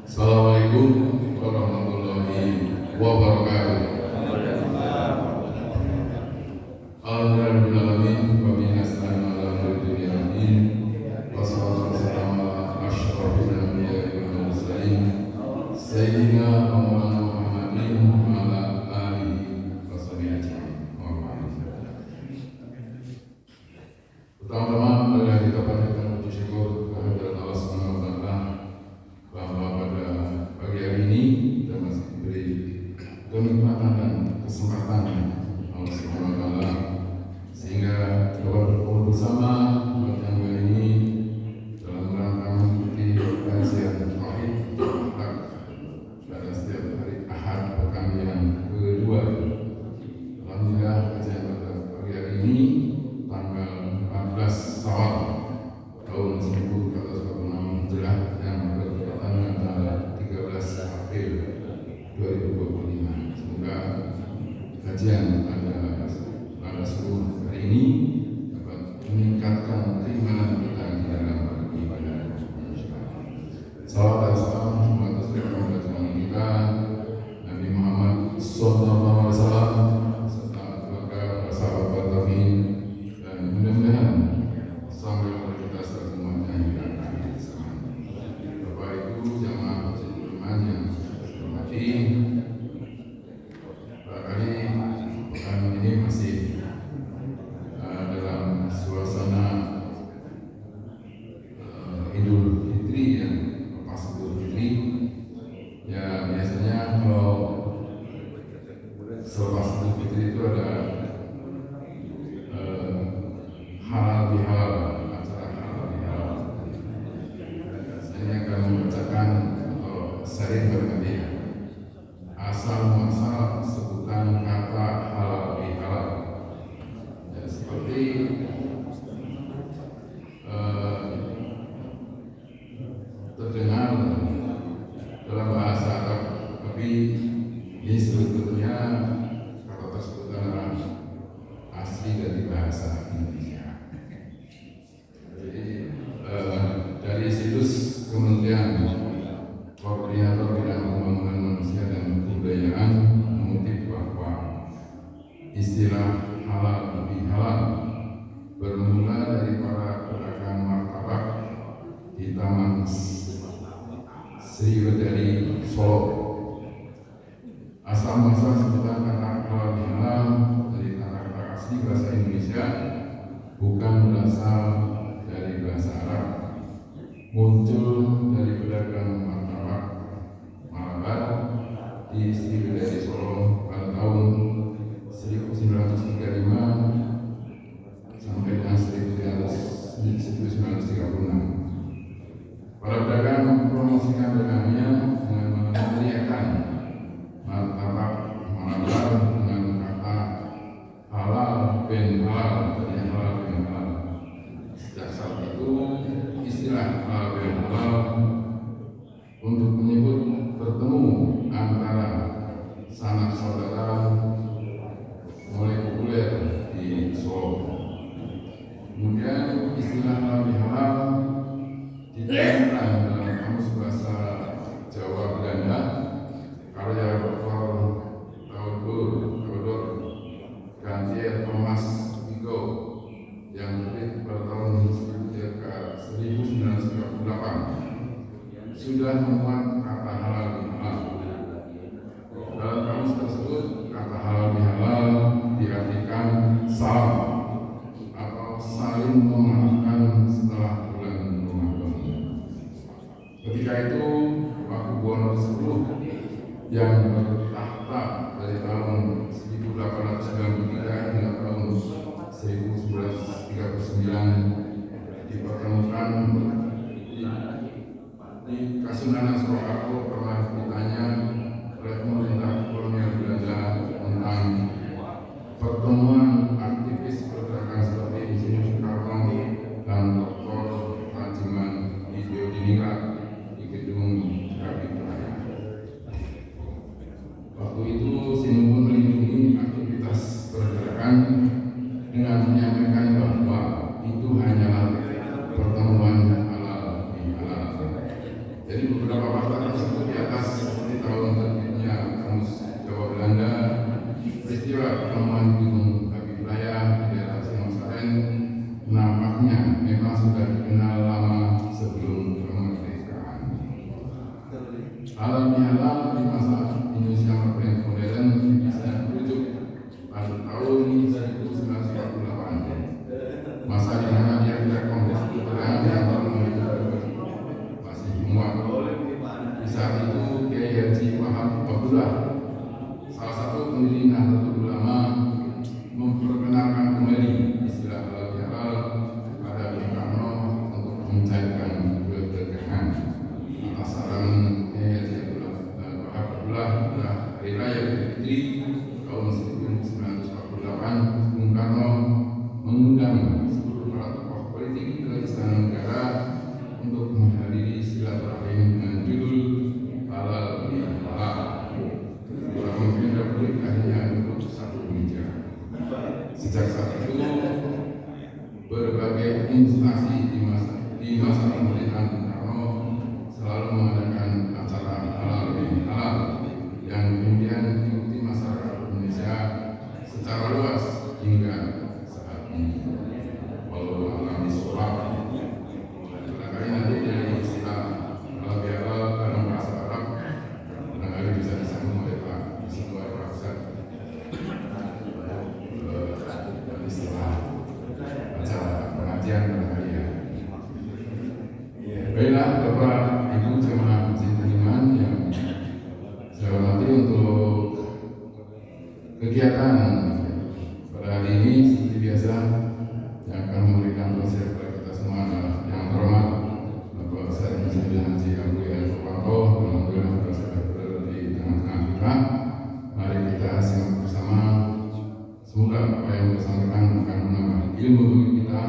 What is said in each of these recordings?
Assalamualaikum warahmatullahi wabarakatuh. Alhamdulillahirabbil alamin wa bihi nasta'inu ala umuri dunya wad din. Wassalatu wassalamu ala asyrofil anbiya'i wal mursalin sayyidina wa maulana Muhammadin wa ala alihi washabihi ajmain. Pertama-tama marilah kita panjatkan puji syukur kehadirat Allah Subhanahu wa taala bahwa pada pagi hari ini kita masih diberi kenikmatan dan kesempatan Allah Subhanahu wa taala sehingga dapat berkumpul bersama umat yang baik ini dalam rangka mengikuti kajian tauhid pada setiap hari Ahad pekan yang kedua. Alhamdulillah kajian pada pagi hari ini tanggal 14 Syawal tahun 1446 Hijriah yang bertepatan dengan tanggal 13 April 2025. Semoga kajian pada seluruh hari ini dapat meningkatkan keimanan kita di dalam beribadah. Salawat dan salam semoga tercurah kepada kita Nabi Muhammad sallallahu alaihi wasallam serta keluarga, para sahabat tabi'in, dan mudah-mudahan sampai kepada kita semua yang akan bersama. Bapak Ibu jamaah muslimin yang saya hormati, barangkali pekan ini masih dalam suasana Idul Fitri yang pas Idul Fitri. Ya biasanya kalau selepas Idul Fitri itu ada halal bihalal, acara halal bihalal. Saya akan membacakan atau sering berganti asal muasal sebutan kata halal bihalal. Ya, seperti terdengar dalam bahasa Arab, tapi ini sebetulnya kata tersebut adalah asli dari bahasa Indonesia. Jadi dari situs Kementerian Koordinator Bidang Pembangunan Manusia dan Kebudayaan mengutip bahwa istilah halal bihalal bermula dari para pedagang martabak di Taman Sriwedari Solo. Asal muasal sebutan kata halal bihalal dari kata-kata asli bahasa Indonesia, bukan berasal dari bahasa Arab. Muncul dari pedagang martabak Malabar di Sriwedari Solo pada tahun 1935 sampai dengan 1936. Para pedagang mempromosikan dagangnya dengan meneriakkan martabak Malabar dengan kata halal ben halal, artinya halal ben halal. Sejak saat itu istilah halal ben halal untuk menyebut bertemu antara sanak saudara mulai populer di Solo. Kemudian istilah halal bihalal diterangkan dalam kamus bahasa Jawa Belanda karya Dr. Theodor Gantier Thomas Vigo yang terbit pada tahun 1938 sudah memuat kata halal bihalal. Dalam kamus tersebut kata halal bihalal diartikan salam atau saling memaafkan setelah bulan Ramadan. Ketika itu Pakubuwono X yang bertahta dari tahun 1893 hingga tahun 1939 dipertemukan di Kasunanan Surakarta. Pernah ditanya oleh pemerintah kolonial Belanda tentang pertemuan aktivis pergerakan seperti Insinyur Soekarno dan Dr. Rajiman di Biodiningrat di gedung Kapitra. Waktu itu Sinuhun melindungi aktivitas pergerakan dengan menyampaikan bahwa itu hanyalah pertemuan halal bihalal. Jadi beberapa fakta tersebut di atas seperti tahun terbitnya Kamus Jawa Belanda, peristiwa pertemuan Gunung Kapiplaya di daerah Singosaren nampaknya memang sudah dikenal lama sebelum kemerdekaan. Halal bihalal di masa Indonesia modern bisa merujuk pada tahun 1948, masa di mana diadakan kongres perang yang masih muat. Di saat itu Kiai Haji Wahab Abdullah, salah satu pendiri Nahdlatul Ulama, memperkenalkan kembali istilah halal bihalal pada Bung Karno untuk mencairkan ketegangan. Atas saran Kiai Haji Wahab Abdullah pada Hari Raya Idul Fitri tahun 1948, Bung Karno mengundang seluruh para tokoh politik ke Istana Negara untuk menghadiri silaturahim dengan judul halal bihalal. Para pemimpin Republik akhirnya duduk satu meja. Sejak saat itu, berbagai instansi di masa pemerintahan Bung Karno selalu mengadakan acara halal bihalal yang kemudian diikuti masyarakat Indonesia secara luas hingga saat ini. Walau alam bisawab, barangkali nanti dari istilah halal bihalal dalam bahasa Arab barangkali bisa disambung oleh Pak Semua Pak Ustaz istilah acara pengajian barangkali ya. Baiklah Bapak Ibu jemaah Masjid Budiman yang saya hormati, untuk kegiatan pada hari ini seperti biasa yang akan memberikan nasihat kepada kita semua adalah yang terhormat Bapak Ustaz Insinyur Haji Abu Yan Purwanto. Alhamdulillah sudah berada di tengah-tengah kita. Mari kita simak bersama. Semoga apa yang disampaikan akan menambah ilmu bagi kita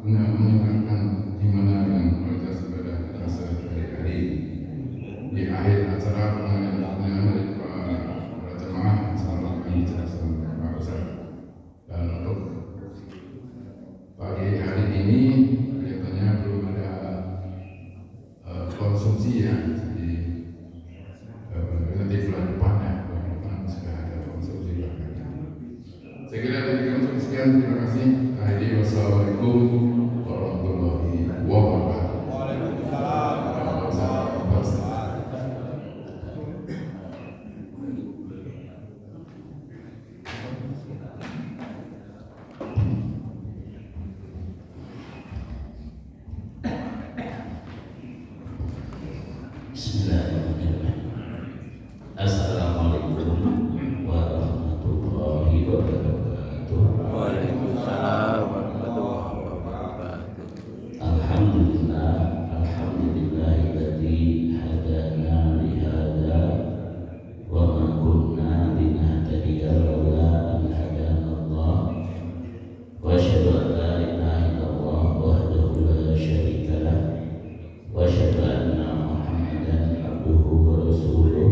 guna meningkatkan iman dan kualitas ibadah kita sehari-hari. Di akhir acara pengajian dari para jemaah insyaallah akan dijelaskan Pak Ustaz. Dan untuk pagi hari ini kelihatannya belum ada konsumsi ya, jadi nanti bulan depan sudah ada konsumsi bahkan. Saya kira dari kami sekian, terima kasih. Akhirnya wassalamualaikum warahmatullahi wabarakatuh. Bismillahirrahmanirrahim. Assalamualaikum warahmatullahi wabarakatuh. Waalaikumsalam warahmatullahi wabarakatuh. Alhamdulillah, alhamdulillahilladzi hadana li hadza wa ma kunna linahtadiya laula an hadana Allah. Wa asyhadu an la ilaha illallah wahdahu la syarika lah. Wa asyhadu anna Muhammadan abduhu wa rasuluh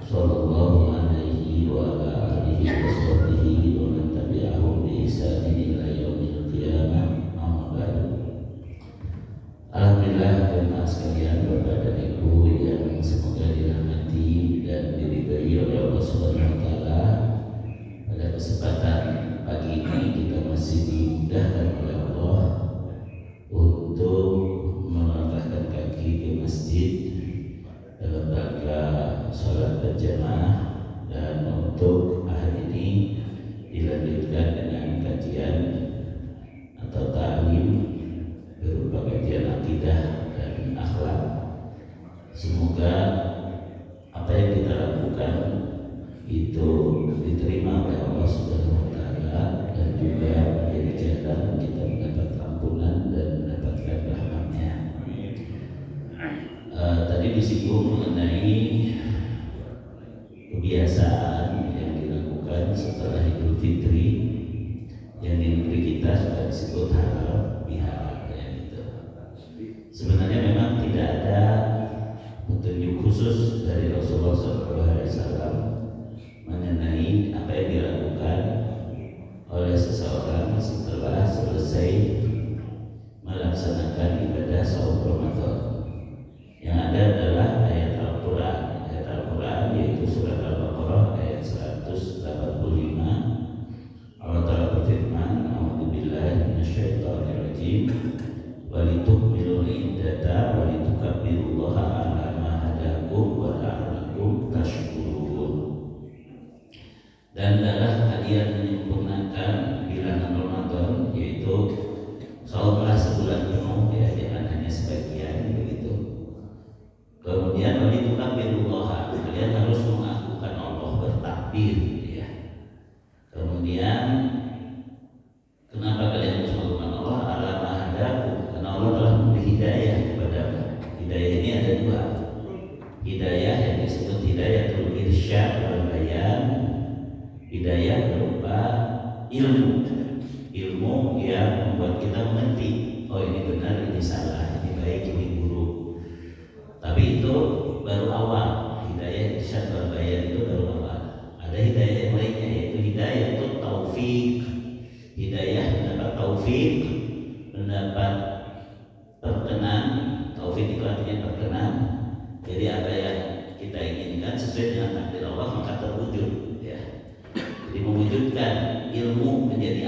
sallallahu alaihi wa ala alihi wa sahbihi wa man tabi'ahum bi ihsanin ila yaumil qiyamah. Amma ba'du. Alhamdulillah jemaah sekalian, Bapak dan Ibu yang semoga dirahmati dan diridhai oleh Allah Subhanahu wa taala. Pada kesempatan pagi ini kita masih dimudahkan oleh Allah untuk melangkahkan kaki ke masjid dalam rangka sholat berjamaah, dan untuk hari ini dilanjutkan dengan kajian atau ta'lim berupa kajian akidah dan akhlak. Semoga apa yang kita lakukan itu diterima oleh Allah Subhanahu wa taala dan juga menjadi jalan kita kita sudah disebut halal bihalal ya gitu. Sebenarnya memang tidak ada petunjuk khusus dari Rasulullah SAW mengenai apa yang dilakukan oleh seseorang setelah selesai melaksanakan ibadah saum Ramadan. Yang ada adalah ayat Al-Quran. Ayat Al-Quran yaitu surat Al-Baqarah ayat 185. Allah Ta'ala berfirman, A'udzubillahi minasyaitonirrajim, walitukmilul iddata walitukabbirullaha ala ma hadakum wa la'allakum tashkurun. Dan adalah hadiah menyempurnakan bilangan Ramadan, yaitu saumlah sebulan penuh ya, jangan hanya sebagian begitu. Kemudian walitukabbirullaha, kalian harus mengakukan Allah, bertakbir ya. Kemudian kenapa kalian harus mengakukan Allah? Ala ma hadakum, karena Allah telah memberi hidayah kepadamu. Hidayah ini ada dua. Hidayah yang disebut hidayatul irsyad wal bayan. Hidayah berupa ilmu yang membuat kita mengerti, oh ini benar, ini salah, ini baik, ini buruk. Tapi itu baru awal. Hidayah irsyad wal bayan itu baru awal. Ada hidayah yang lainnya, yaitu hidayah itu taufik. Hidayah mendapat taufik, mendapat perkenan. Taufik itu artinya perkenan. Jadi apa yang kita inginkan sesuai dengan takdir Allah maka terwujud ya. Jadi mewujudkan ilmu menjadi